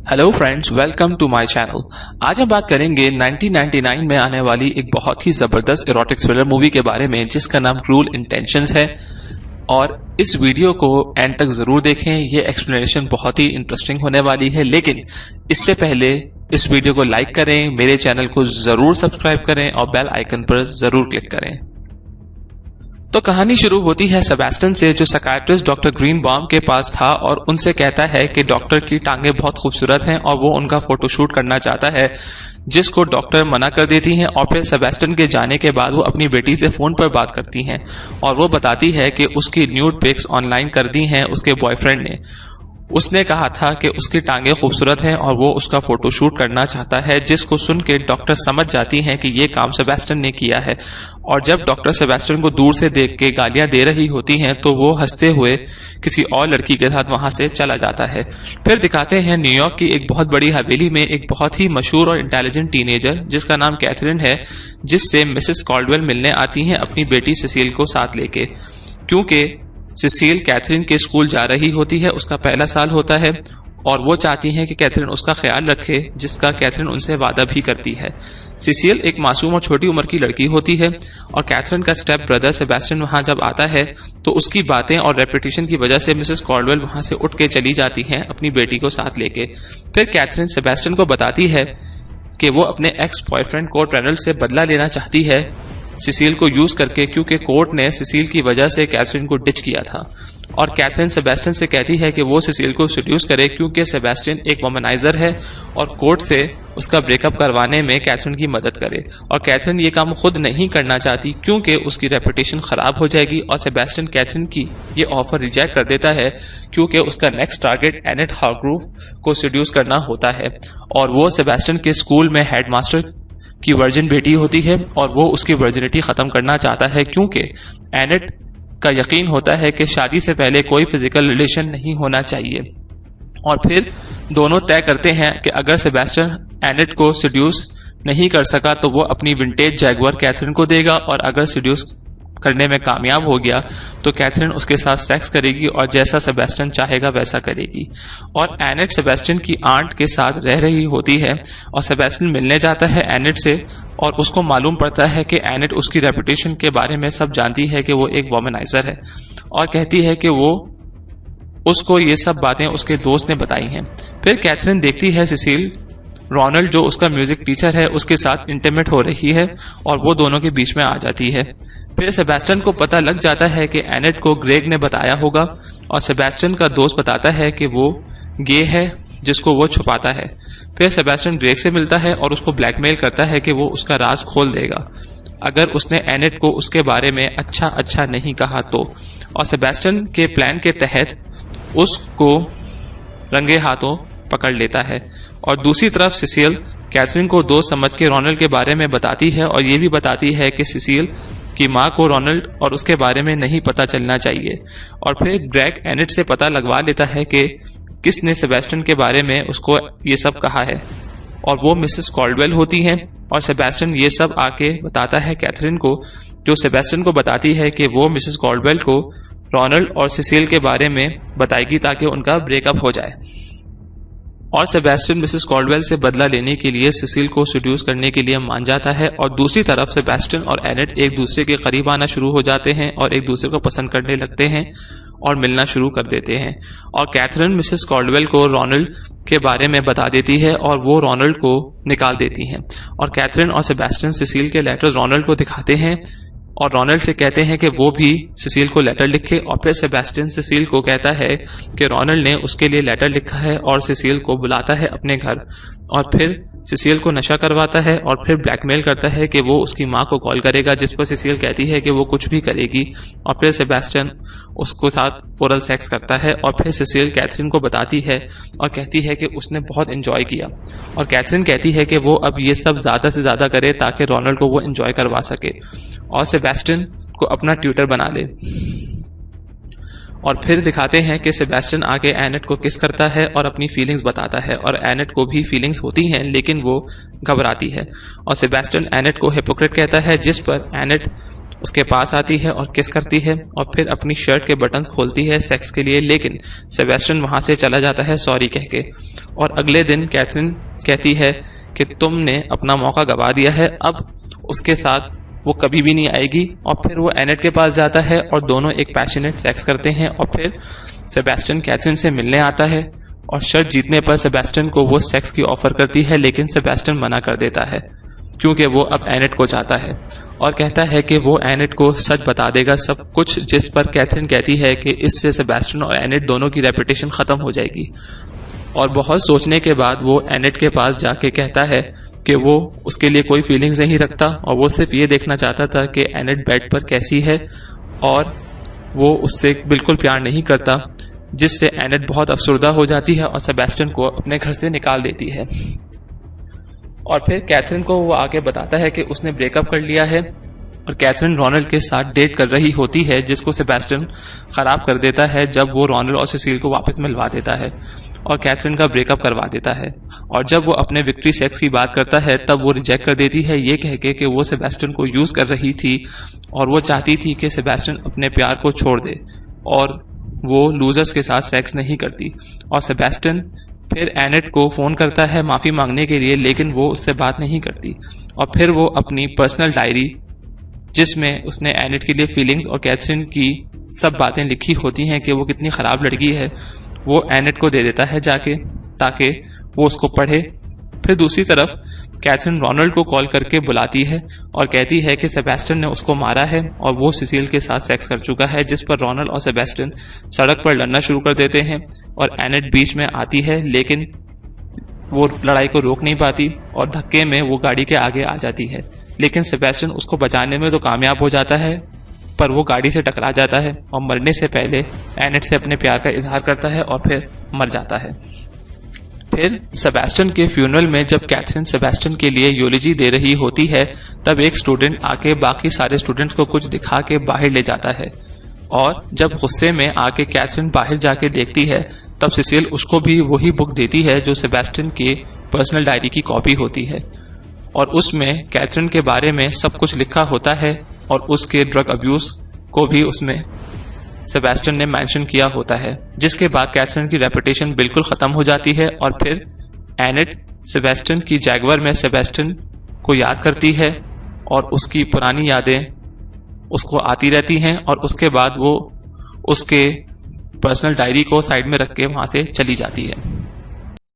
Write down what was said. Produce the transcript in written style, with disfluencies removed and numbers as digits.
Hello friends, welcome to my channel. आज हम बात करेंगे 1999 में आने वाली एक बहुत ही जबरदस्त इरोटिक थ्रिलर मूवी के बारे में जिसका नाम क्रूल इंटेंशंस है। और इस वीडियो को एंड तक जरूर देखें, ये एक्सप्लेनेशन बहुत ही इंटरेस्टिंग होने वाली है। लेकिन इससे पहले इस वीडियो को लाइक करें, मेरे चैनल को जरूर सब्सक्राइब करें और बेल आइकन पर जरूर क्लिक करें। तो कहानी शुरू होती है सेबेस्टियन से, जो साइकियाट्रिस्ट डॉक्टर ग्रीनबाउम के पास था और उनसे कहता है कि डॉक्टर की टांगें बहुत खूबसूरत हैं और वो उनका फोटोशूट करना चाहता है, जिसको डॉक्टर मना कर देती हैं। और फिर सेबेस्टियन के जाने के बाद वो अपनी बेटी से फोन पर बात करती हैं और वो बताती है कि उसकी न्यूड पिक्स ऑनलाइन कर दी हैं उसके बॉयफ्रेंड ने। उसने कहा था कि उसकी टांगें खूबसूरत हैं और वो उसका फोटोशूट करना चाहता है, जिसको सुन के डॉक्टर समझ जाती हैं कि ये काम सेबेस्टियन ने किया है। और जब डॉक्टर सेबेस्टियन को दूर से देख के गालियां दे रही होती हैं तो वो हंसते हुए किसी और लड़की के साथ वहां से चला जाता है। फिर दिखाते हैं न्यूयॉर्क की एक बहुत बड़ी हवेली में एक बहुत ही मशहूर और इंटेलिजेंट टीनेजर जिसका नाम कैथरीन है, जिससे मिसेस कॉल्डवेल मिलने आती हैं अपनी बेटी सिसिल को साथ लेके। क्योंकि सिसिल कैथरीन के स्कूल जा रही होती है, उसका पहला साल होता है और वो चाहती हैं कि कैथरीन उसका ख्याल रखे, जिसका कैथरीन उनसे वादा भी करती है। सिसिल एक मासूम और छोटी उम्र की लड़की होती है और कैथरीन का स्टेप ब्रदर सेबेस्टियन वहां जब आता है तो उसकी बातें और रेपुटेशन की वजह से मिसेस कॉल्डवेल वहां से उठ के चली जाती हैं अपनी बेटी को साथ लेके। फिर कैथरीन सेबेस्टियन को बताती है कि वो अपने एक्स बॉयफ्रेंड कोर्ट रेनल्ड से बदला लेना चाहती है सिसिल को यूज करके, क्योंकि कोर्ट ने सिसिल की वजह से कैथरीन को डिच किया था। और कैथरीन सेबेस्टियन से कहती है कि वो सिसिल को सेड्यूस करे, क्योंकि सेबेस्टियन एक वोमनाइजर है और कोर्ट से उसका ब्रेकअप करवाने में कैथरीन की मदद करे। और कैथरीन ये काम खुद नहीं करना चाहती क्योंकि उसकी रेपुटेशन खराब हो जाएगी। और सेबेस्टियन कैथरीन की ये ऑफर रिजेक्ट कर देता है क्योंकि उसका नेक्स्ट टारगेट एनेट हार्ग्रूव को सेड्यूस करना होता है। और वो सेबेस्टियन के स्कूल में हेडमास्टर की वर्जिन बेटी होती है और वो उसकी वर्जिनिटी खत्म करना चाहता है, क्योंकि एनेट का यकीन होता है कि शादी से पहले कोई फिजिकल रिलेशन नहीं होना चाहिए। और फिर दोनों तय करते हैं कि अगर सेबेस्टियन एनेट को सेड्यूस नहीं कर सका तो वो अपनी विंटेज जैगुआर कैथरीन को देगा, और अगर सेड्यूस करने में कामयाब हो गया तो कैथरीन उसके साथ सेक्स करेगी और जैसा सेबेस्टियन चाहेगा वैसा करेगी। और एनेट सेबेस्टियन की आंट के साथ रह रही होती है और सेबेस्टियन मिलने जाता है एनेट से और उसको मालूम पड़ता है कि एनेट उसकी रेपुटेशन के बारे में सब जानती है कि वो एक वोमनाइजर है, और कहती है कि वो उसको ये सब बातें उसके दोस्त ने बताई हैं। फिर कैथरीन देखती है सिसिल रोनाल्ड, जो उसका म्यूजिक टीचर है, उसके साथ इंटीमेट हो रही है और वो दोनों के बीच में आ जाती है। फिर सेबेस्टियन को पता लग जाता है कि एनेट को ग्रेग ने बताया होगा और सेबेस्टियन का दोस्त बताता है कि वो गे है, जिसको वो छुपाता है। फिर सेबेस्टियन ग्रेग से मिलता है और उसको ब्लैकमेल करता है कि वो उसका राज खोल देगा अगर उसने एनेट को उसके बारे में अच्छा नहीं कहा तो। और सेबेस्टियन के प्लान के तहत उसको रंगे हाथों पकड़ लेता है। और दूसरी तरफ सिसिल कैथरीन को दोस्त समझ के रोनाल्ड के बारे में बताती है और ये भी बताती है कि सिसिल की माँ को रोनाल्ड और उसके बारे में नहीं पता चलना चाहिए। और फिर ग्रेग एनेट से पता लगवा लेता है कि किसने सेबेस्टियन के बारे में उसको ये सब कहा है, और वो मिसेस कॉल्डवेल होती हैं। और सेबेस्टियन ये सब आके बताता है कैथरीन को, जो सेबेस्टियन को बताती है कि वो मिसेस कॉल्डवेल को रोनाल्ड और सिसिल के बारे में बताएगी ताकि उनका ब्रेकअप हो जाए। और सेबेस्टियन मिसेस कॉल्डवेल से बदला लेने के लिए सिसिल को सेड्यूस करने के लिए मान जाता है। और दूसरी तरफ सेबेस्टियन और एनेट एक दूसरे के करीब आना शुरू हो जाते हैं और एक दूसरे को पसंद करने लगते हैं और मिलना शुरू कर देते हैं। और कैथरीन मिसेस कॉल्डवेल को रोनाल्ड के बारे में बता देती है और वो रोनाल्ड को निकाल देती हैं। और कैथरीन और सेबेस्टियन सिसिल के लेटर रोनाल्ड को दिखाते हैं और रोनाल्ड से कहते हैं कि वो भी सिसिल को लेटर लिखे। और फिर सेबेस्टियन सिसिल को कहता है कि रोनाल्ड ने उसके लिए लेटर लिखा है और सिसिल को बुलाता है अपने घर। और फिर सिसिल को नशा करवाता है और फिर ब्लैकमेल करता है कि वो उसकी माँ को कॉल करेगा, जिस पर सिसिल कहती है कि वो कुछ भी करेगी। और फिर सेबेस्टियन उसको साथ ओरल सेक्स करता है और फिर सिसिल कैथरीन को बताती है और कहती है कि उसने बहुत एंजॉय किया। और कैथरीन कहती है कि वो अब ये सब ज्यादा से ज्यादा करे ताकि रोनाल्ड को वो एंजॉय करवा सके और सेबेस्टियन को अपना ट्यूटर बना ले। और फिर दिखाते हैं कि सेबेस्टियन आके एनेट को किस करता है और अपनी फीलिंग्स बताता है, और एनेट को भी फीलिंग्स होती हैं लेकिन वो घबराती है। और सेबेस्टियन एनेट को हिपोक्रेट कहता है, जिस पर एनेट उसके पास आती है और किस करती है और फिर अपनी शर्ट के बटन्स खोलती है सेक्स के लिए, लेकिन सेबेस्टियन वहां से चला जाता है सॉरी कह के। और अगले दिन कैथरीन कहती है कि तुमने अपना मौका गवा दिया है, अब उसके साथ वो कभी भी नहीं आएगी। और फिर वो एनेट के पास जाता है और दोनों एक पैशनेट सेक्स करते हैं और फिर सेबेस्टियन कैथरीन से मिलने आता है और शर्त जीतने पर सेबेस्टियन को वो सेक्स की ऑफर करती है, लेकिन सेबेस्टियन मना कर देता है क्योंकि वो अब एनेट को चाहता है और कहता है कि वो एनेट को सच बता देगा सब कुछ, जिस पर कैथरीन कहती है कि इससे सेबेस्टियन और एनेट दोनों की रेपुटेशन खत्म हो जाएगी। और बहुत सोचने के बाद वो एनेट के पास जाके कहता है कि वो उसके लिए कोई फीलिंग्स नहीं रखता और वो सिर्फ ये देखना चाहता था कि एनेट बेड पर कैसी है, और वो उससे बिल्कुल प्यार नहीं करता, जिससे एनेट बहुत अफसरदा हो जाती है और सेबेस्टियन को अपने घर से निकाल देती है। और फिर कैथरीन को वो आगे बताता है कि उसने ब्रेकअप कर लिया है और कैथरीन रोनाल्ड के साथ डेट कर रही होती है, जिसको सेबेस्टियन खराब कर देता है जब वो रोनाल्ड और सिसिल को वापस मिलवा देता है और कैथरीन का ब्रेकअप करवा देता है। और जब वो अपने विक्ट्री सेक्स की बात करता है तब वो रिजेक्ट कर देती है, ये कह के कि वो सेबेस्टियन को यूज कर रही थी और वो चाहती थी कि सेबेस्टियन अपने प्यार को छोड़ दे और वो लूजर्स के साथ सेक्स नहीं करती। और सेबेस्टियन फिर एनेट को फोन करता है माफी मांगने के लिए, लेकिन वो उससे बात नहीं करती। और फिर वो अपनी पर्सनल डायरी, जिसमें उसने एनेट के लिए फीलिंग्स और कैथरीन की सब बातें लिखी होती हैं कि वो कितनी खराब लड़की है, वो एनेट को दे देता है जाके, ताकि वो उसको पढ़े। फिर दूसरी तरफ कैथरीन रोनाल्ड को कॉल करके बुलाती है और कहती है कि सेबेस्टियन ने उसको मारा है और वो सिसिल के साथ सेक्स कर चुका है, जिस पर रोनाल्ड और सेबेस्टियन सड़क पर लड़ना शुरू कर देते हैं और एनेट बीच में आती है, लेकिन वो लड़ाई को रोक नहीं पाती और धक्के में वो गाड़ी के आगे आ जाती है। लेकिन सेबेस्टियन उसको बचाने में तो कामयाब हो जाता है, पर वो गाड़ी से टकरा जाता है और मरने से पहले एनेट से अपने प्यार का इजहार करता है और फिर मर जाता है। फिर सेबेस्टियन के फ्यूनरल में जब कैथरीन सेबेस्टियन के लिए यूलोजी दे रही होती है, तब एक स्टूडेंट आके बाकी सारे स्टूडेंट्स को कुछ दिखा के बाहर ले जाता है। और जब गुस्से में आके कैथरीन बाहर जाके देखती है, तब सिसिल उसको भी वही बुक देती है जो सेबेस्टियन के पर्सनल डायरी की कॉपी होती है और उसमें कैथरीन के बारे में सब कुछ लिखा होता है और उसके ड्रग अब्यूज को भी उसमें सेबेस्टियन ने मेंशन किया होता है, जिसके बाद कैथरीन की रेपुटेशन बिल्कुल खत्म हो जाती है। और फिर एनेट सेबेस्टियन की जैगवर में सेबेस्टियन को याद करती है और उसकी पुरानी यादें उसको आती रहती हैं और उसके बाद वो उसके पर्सनल डायरी को साइड में रख के वहां से चली जाती है।